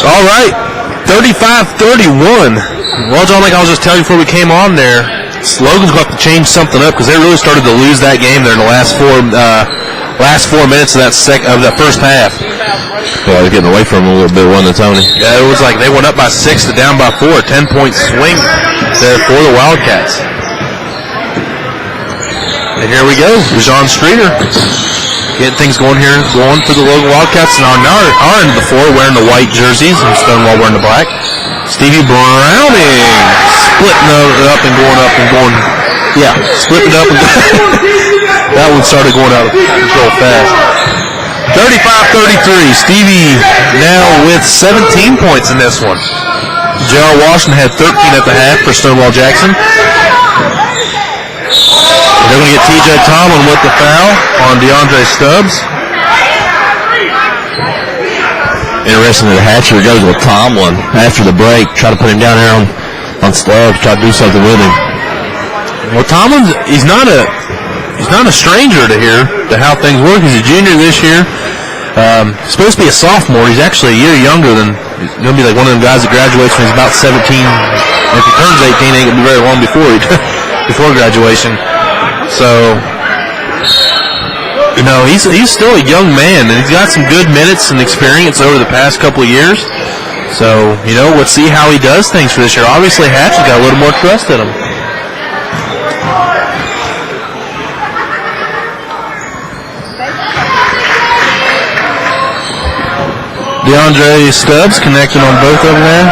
All right, 35-31. Well, John, like I was just telling you before we came on there, Logan's got to change something up because they really started to lose that game there in the last 4 minutes of that first half. Well, I was getting away from him a little bit, wasn't it, Tony? Yeah, it was like they went up by 6 to down by 4, a 10-point swing there for the Wildcats. And here we go, John Streeter getting things going for the Logan Wildcats. And our end of the floor wearing the white jerseys and Stonewall wearing the black. Stevie Browning splitting it up and going. Yeah, splitting it up and that one started going out of control fast. 35-33. Stevie now with 17 points in this one. J.R. Washington had 13 at the half for Stonewall Jackson. They're going to get T.J. Tomlin with the foul on DeAndre Stubbs. Interesting that Hatcher goes with Tomlin after the break, try to put him down there on Stubbs, try to do something with him. Well, Tomlin, he's not a stranger to how things work. He's a junior this year. He's supposed to be a sophomore. He's actually a year younger than. He's going to be like one of them guys that graduates when he's about 17. If he turns 18, it ain't going to be very long before graduation. So, he's still a young man, and he's got some good minutes and experience over the past couple of years. So, let's see how he does things for this year. Obviously, Hatch's got a little more trust in him. DeAndre Stubbs connecting on both of them there.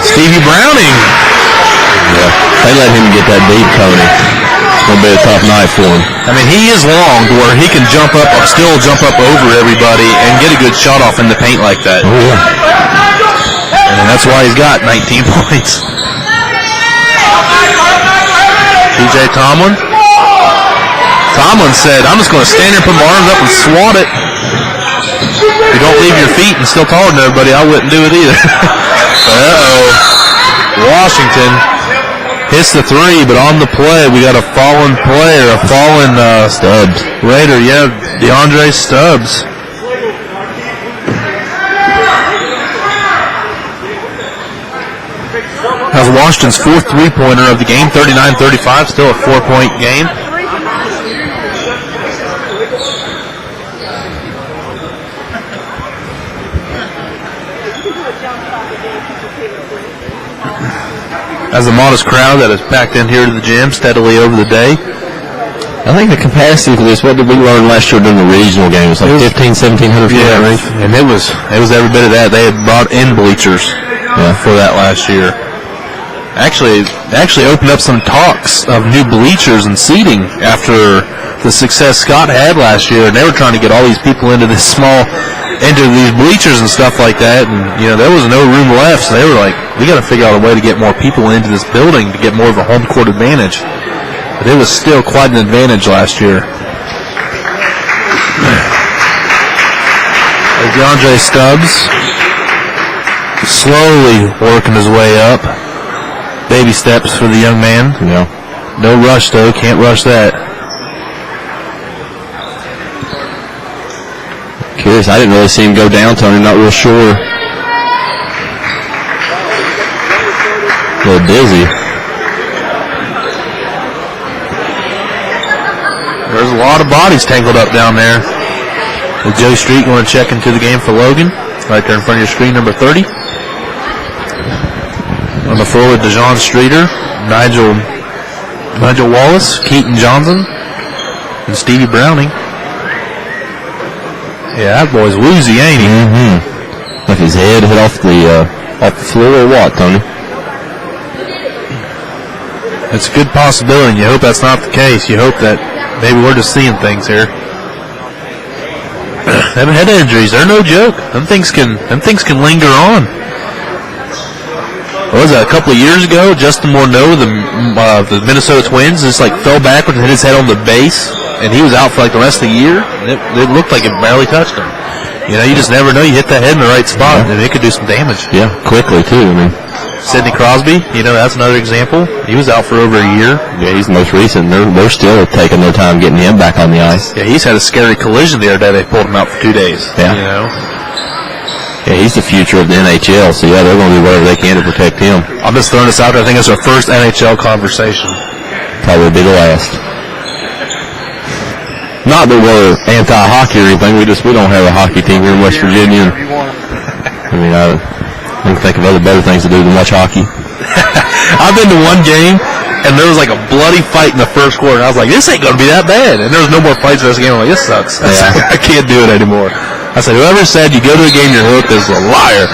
Stevie Browning. Yeah, they let him get that deep, Tony. It's going to be a tough night for him. I mean, he is long to where he can still jump up over everybody and get a good shot off in the paint like that. Oh, yeah. And that's why he's got 19 points. T.J. Tomlin. Tomlin said, I'm just going to stand here and put my arms up and swat it. If you don't leave your feet and still taller than everybody, I wouldn't do it either. Washington hits the three, but on the play, we got a fallen Stubbs. Raider, DeAndre Stubbs. That was Washington's fourth three-pointer of the game, 39-35, still a 4-point game. As a modest crowd that is packed in here to the gym steadily over the day. I think the capacity for this, what did we learn last year during the regional game? It was like 1,700 for that range. And it was every bit of that. They had brought in bleachers for that last year. Actually opened up some talks of new bleachers and seating after the success Scott had last year, and they were trying to get all these people into these bleachers and stuff like that, and there was no room left, so they were like, we got to figure out a way to get more people into this building to get more of a home court advantage. But it was still quite an advantage last year. DeAndre Stubbs slowly working his way up. Baby steps for the young man. Yeah. No rush though, can't rush that. Curious, I didn't really see him go down, Tony. Not real sure. A little dizzy. There's a lot of bodies tangled up down there. Is Joe Street going to check into the game for Logan? Right there in front of your screen, number 30. On the floor with DeJohn Streeter, Nigel Wallace, Keaton Johnson, and Stevie Browning. Yeah, that boy's woozy, ain't he? Mm-hmm. Like his head hit off the floor or what, Tony? It's a good possibility, and you hope that's not the case. You hope that maybe we're just seeing things here. Them head injuries, they're no joke. Them things can linger on. What was that, a couple of years ago? Justin Morneau, the Minnesota Twins, just like fell backwards and hit his head on the base, and he was out for like the rest of the year. It looked like it barely touched him. You just never know. You hit that head in the right spot, and it could do some damage. Yeah, quickly too. I mean, Sidney Crosby, that's another example. He was out for over a year. Yeah, he's the most recent. They're still taking their time getting him back on the ice. Yeah, he's had a scary collision the other day. They pulled him out for 2 days. Yeah. Yeah, he's the future of the NHL, so yeah, they're going to do whatever they can to protect him. I'm just throwing this out there. I think it's our first NHL conversation. Probably be the last. Not that we're anti-hockey or anything. We don't have a hockey team here in West Virginia. I mean, I can think of other better things to do than watch hockey. I've been to one game, and there was like a bloody fight in the first quarter. And I was like, this ain't going to be that bad. And there was no more fights in this game. I'm like, this sucks. I can't do it anymore. I said, whoever said you go to a game you're hooked is a liar.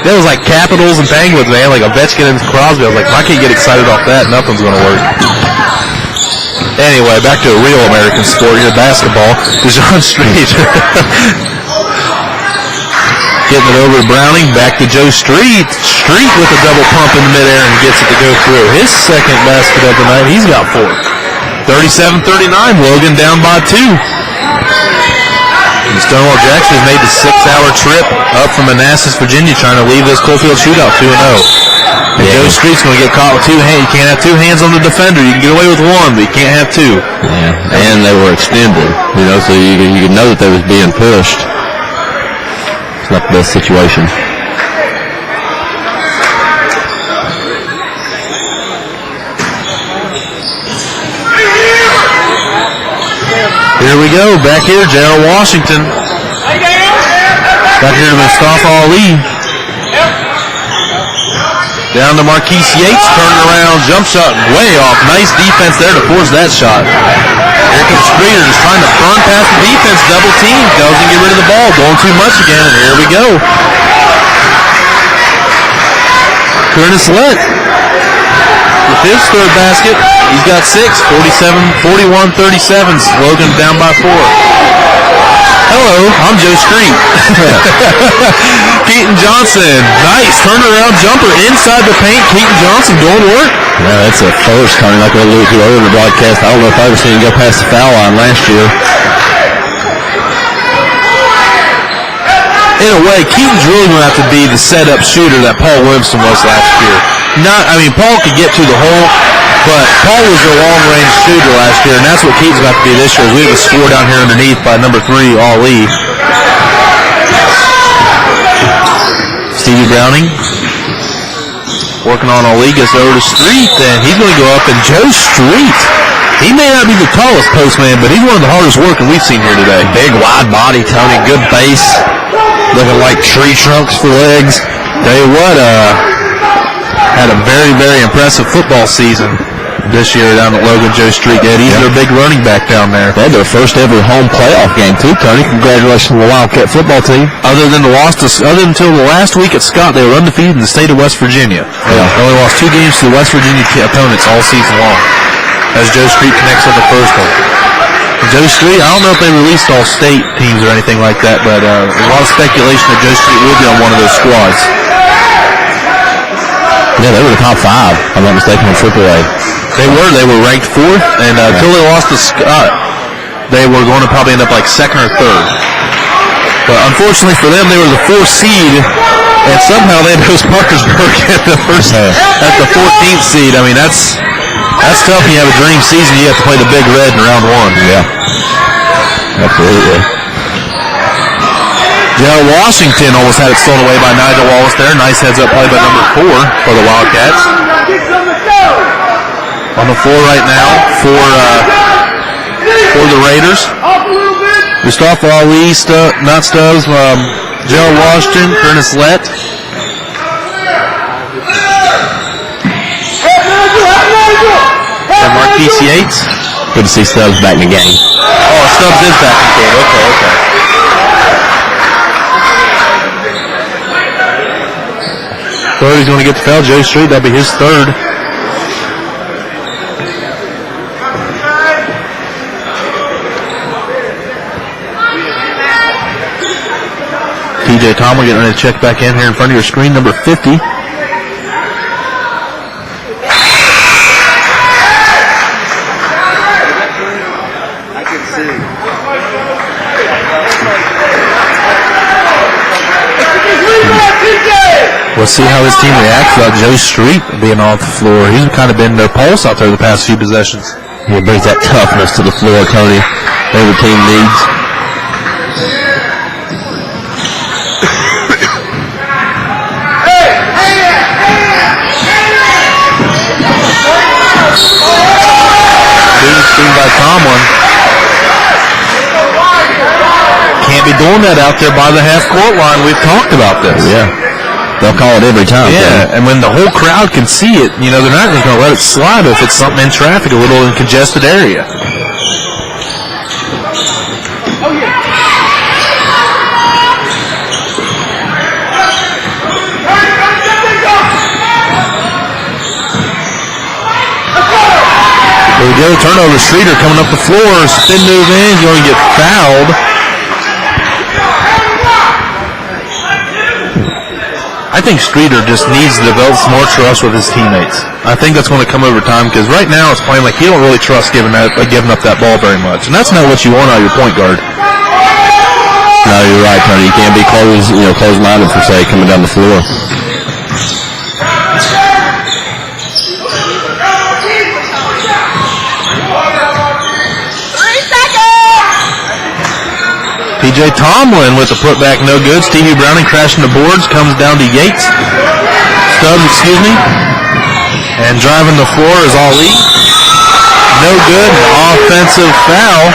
There was like Capitals and Penguins, man, like Ovechkin and Crosby. I was like, if I can't get excited off that, nothing's going to work. Anyway, back to a real American sport here, basketball. DeJohn Street. Getting it over to Browning, back to Joe Street. Street with a double pump in the midair and gets it to go through. His second basket of the night, he's got 4. 37-39, Logan down by 2. And Stonewall Jackson has made the 6-hour trip up from Manassas, Virginia, trying to leave this Coalfield shootout 2-0. And Joe Street's going to get caught with 2 hands. You can't have 2 hands on the defender. You can get away with 1, but you can't have 2. Yeah, and they were extended, so you could know that they was being pushed. It's not the best situation. Here we go, back here, Gerald Washington. Back here to Mustafa Ali. Down to Marquise Yates, turning around, jump shot way off. Nice defense there to force that shot. Here comes Streeter, just trying to burn past the defense, double team, doesn't get rid of the ball, going too much again, and here we go. Curtis Lett with his third basket. He's got 6, 41-37. Logan down by 4. Hello, I'm Joe Street. Keaton Johnson, nice turnaround jumper inside the paint. Keaton Johnson doing work. Yeah, that's a first, Tony, like I alluded to earlier in the broadcast. I don't know if I ever seen him go past the foul line last year. In a way, Keaton's really going to have to be the setup shooter that Paul Williamson was last year. Paul could get to the hole, but Paul was a long-range shooter last year, and that's what Keaton's got to be this year. We have a score down here underneath by number 3, Ali. Stevie Browning working on Ali, gets over to Street, and he's going to go up, and Joe Street, he may not be the tallest postman, but he's one of the hardest working we've seen here today. Big, wide body, Tony, good base, looking like tree trunks for legs. Tell you what, had a very, very impressive football season this year down at Logan. Joe Street did. He's their big running back down there. They had their first ever home playoff game too, Tony. Congratulations to the Wildcat football team. Other than until the last week at Scott, they were undefeated in the state of West Virginia. Yeah. They only lost 2 games to the West Virginia opponents all season long. As Joe Street connects on the first one. Joe Street, I don't know if they released all state teams or anything like that, but there's a lot of speculation that Joe Street will be on one of those squads. Yeah, they were the top 5, if I'm not mistaken, on AAA. They were ranked 4th, and until they lost to Scott, they were going to probably end up like 2nd or 3rd. But unfortunately for them, they were the 4th seed, and somehow they had host Parkersburg at the 14th seed. I mean, that's tough when you have a dream season. You have to play the Big Red in round 1. Yeah, absolutely. Gerald Washington almost had it stolen away by Nigel Wallace there. Nice heads-up play by number 4 for the Wildcats. On the floor right now for the Raiders. Mustafa Ali, not Stubbs, Gerald Washington, Curtis Lett. And Marquise Yates. Good to see Stubbs back in the game. Oh, Stubbs is back in the game. Okay. Third, he's going to get the foul. Joe Street, that'll be his 3rd. TJ Tomlin getting ready to check back in here in front of your screen, number 50. We'll see how his team reacts without Joe Street being off the floor. He's kind of been their pulse out there the past few possessions. He brings that toughness to the floor, Tony. Every team needs. Seen by Tomlin. Can't be doing that out there by the half-court line. We've talked about this. Yeah. They'll call it every time. Yeah, and when the whole crowd can see it, they're not going to let it slide if it's something in traffic, a little in congested area. There we go, turnover. Streeter coming up the floor, spin move in, he's going to get fouled. I think Streeter just needs to develop some more trust with his teammates. I think that's going to come over time because right now it's playing like he don't really trust giving up that ball very much, and that's not what you want out of your point guard. No, you're right, Tony. You can't be closed-minded per se coming down the floor. P.J. Tomlin with the putback, no good. Stevie Browning crashing the boards, comes down to Yates. Stubbs, and driving the floor is Ali. No good. Offensive foul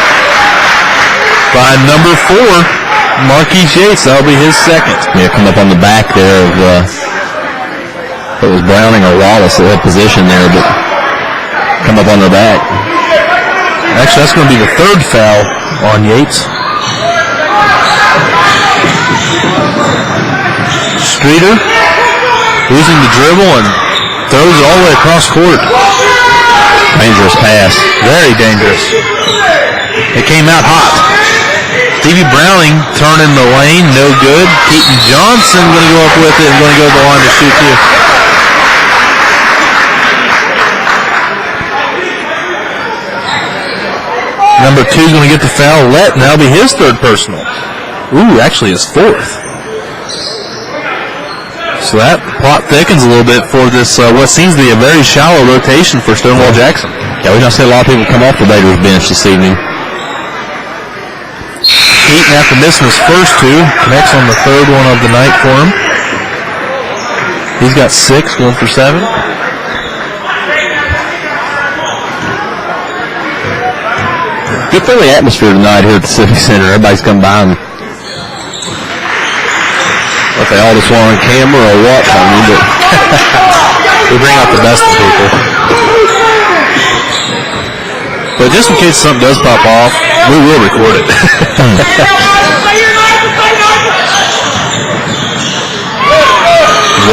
by number 4, Marquise Yates. That'll be his second. Yeah, come up on the back there of it was Browning or Wallace that had position there, but come up on their back. Actually, that's going to be the third foul on Yates. Streeter losing the dribble and throws it all the way across court. Dangerous pass. Very dangerous. It came out hot. Stevie Browning turning the lane, no good. Keaton Johnson going to go up with it and going to go to the line to shoot too. Number 2 is going to get the foul let, and that'll be his third personal. Ooh, actually his fourth. So that plot thickens a little bit for this, what seems to be a very shallow rotation for Stonewall Jackson. Yeah, we don't see a lot of people come off the Raiders bench this evening. Keaton, after missing his first 2, connects on the third one of the night for him. He's got 6, going for 7. Good friendly atmosphere tonight here at the Civic Center. Everybody's come by and if they all just want on camera or what, Tony, but we bring out the best in people. But just in case something does pop off, we will record it.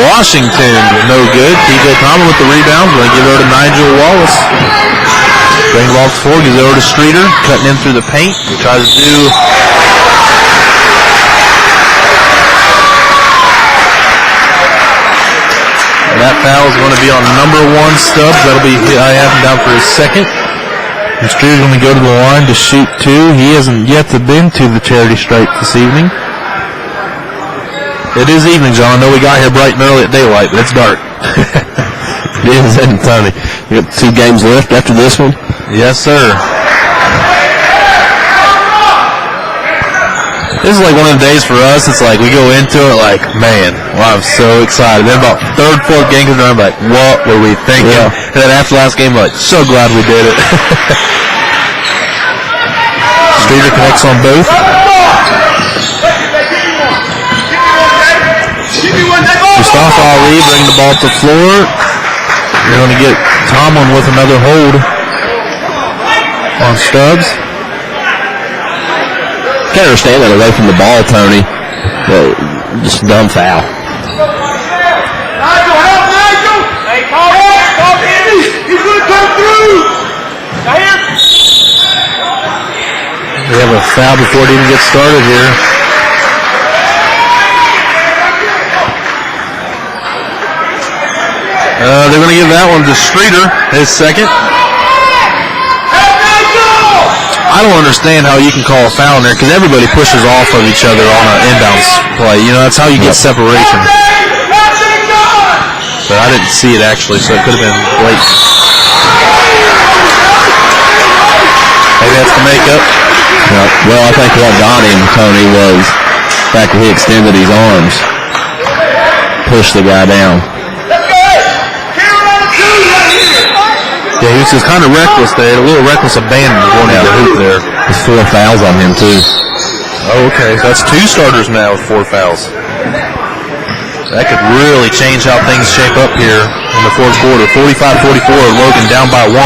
Washington, no good. P.J. Tomlin with the rebound. Going to give it over to Nigel Wallace. Bring the ball to 4, gives it over to Streeter. Cutting in through the paint. Tries to do... That foul is going to be on number 1, Stubbs. That'll be him down for his second. And Streeter's going to go to the line to shoot 2. He hasn't yet been to the charity stripe this evening. It is evening, John. I know we got here bright and early at daylight, but it's dark. It is, isn't it, Tony? You got 2 games left after this one? Yes, sir. This is like one of the days for us. It's like we go into it like, man, wow, I'm so excited. Then about 3rd, 4th game comes around, like, what were we thinking? Yeah. And then after last game, like, so glad we did it. Streeter connects on both. Mustafa Ali bringing the ball to the floor. You're going to get Tomlin with another hold on Stubbs. Can't understand that away from the ball, Tony. Just a dumb foul. Nigel, help Nigel! Hey, call him! He's going to come through! Right here! We have a foul before it even gets started here. They're going to give that one to Streeter, his second. I don't understand how you can call a foul in there because everybody pushes off of each other on an inbounds play. That's how you get separation. but I didn't see it actually, so it could have been late. Maybe that's the makeup. Yeah. Well, I think what got him, Tony, was back when he extended his arms, pushed the guy down. Yeah, he was just kind of reckless there, a little reckless abandon going into the hoop there. There's 4 fouls on him, too. Oh, okay. That's 2 starters now with 4 fouls. That could really change how things shape up here in the fourth quarter. 45-44, Logan down by 1.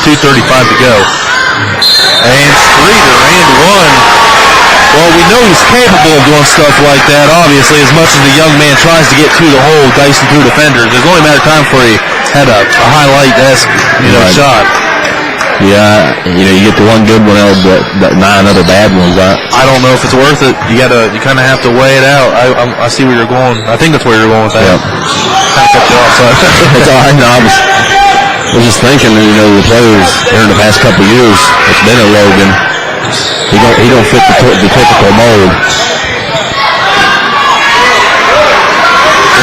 2:35 to go. And Streeter and 1. Well, we know he's capable of doing stuff like that, obviously, as much as the young man tries to get to the hole, dicing through defenders. There's only a matter of time before he had a highlight-esque shot. Yeah, you get the one good one out of the 9 other bad ones. I don't know if it's worth it. You kind of have to weigh it out. I see where you're going. I think that's where you're going with that. Yeah. Kind of cut you off, so. It's all right. No, I was just thinking, the players here in the past couple of years, it's been a Logan. He don't fit the typical mold.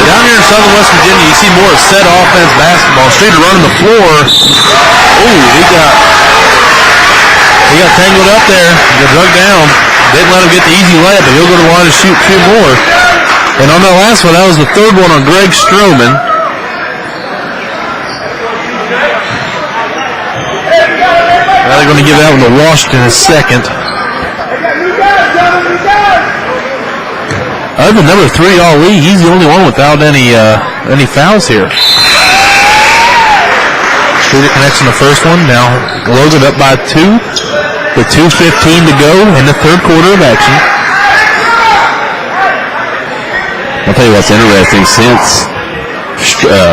Down here in Southern West Virginia, you see more of set offense basketball. Streeter running the floor. Ooh, he got tangled up there. He got drugged down. Didn't let him get the easy layup, but he'll go to the line to shoot 2 more. And on that last one, that was the 3rd one on Greg Stroman. Now they're going to give that one to Washington in 2nd. Other than number 3 all league, he's the only one without any fouls here. Streeter connects in the first one. Now Logan up by 2 with 2:15 to go in the 3rd quarter of action. I'll tell you what's interesting, since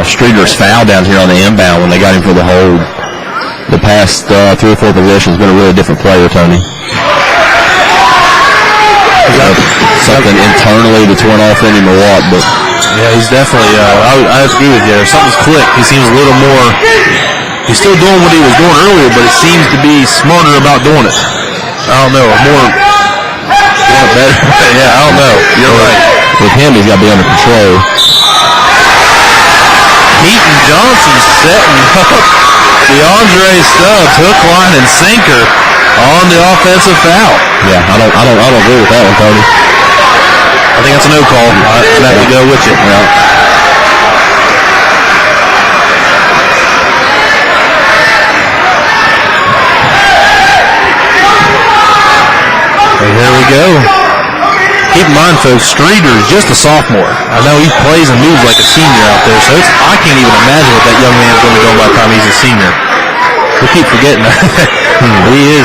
Streeter's foul down here on the inbound when they got him for the hold, the past 3 or 4 possessions has been a really different player, Tony. Something internally that's went off in him or what, but yeah, he's definitely, I agree with you. Something's clicked. He seems a little more, he's still doing what he was doing earlier, but he seems to be smarter about doing it. I don't know, doing it better. Yeah, I don't know. You're right. With him, he's got to be under control. Keaton Johnson setting up DeAndre Stubbs, hook, line, and sinker on the offensive foul. Yeah, I don't agree with that one, Tony. I think that's a no call. I'd have to go with you. Yeah. And here we go. Keep in mind, folks, Streeter is just a sophomore. I know he plays and moves like a senior out there, so I can't even imagine what that young man's going to go by the time he's a senior. We keep forgetting that. He is.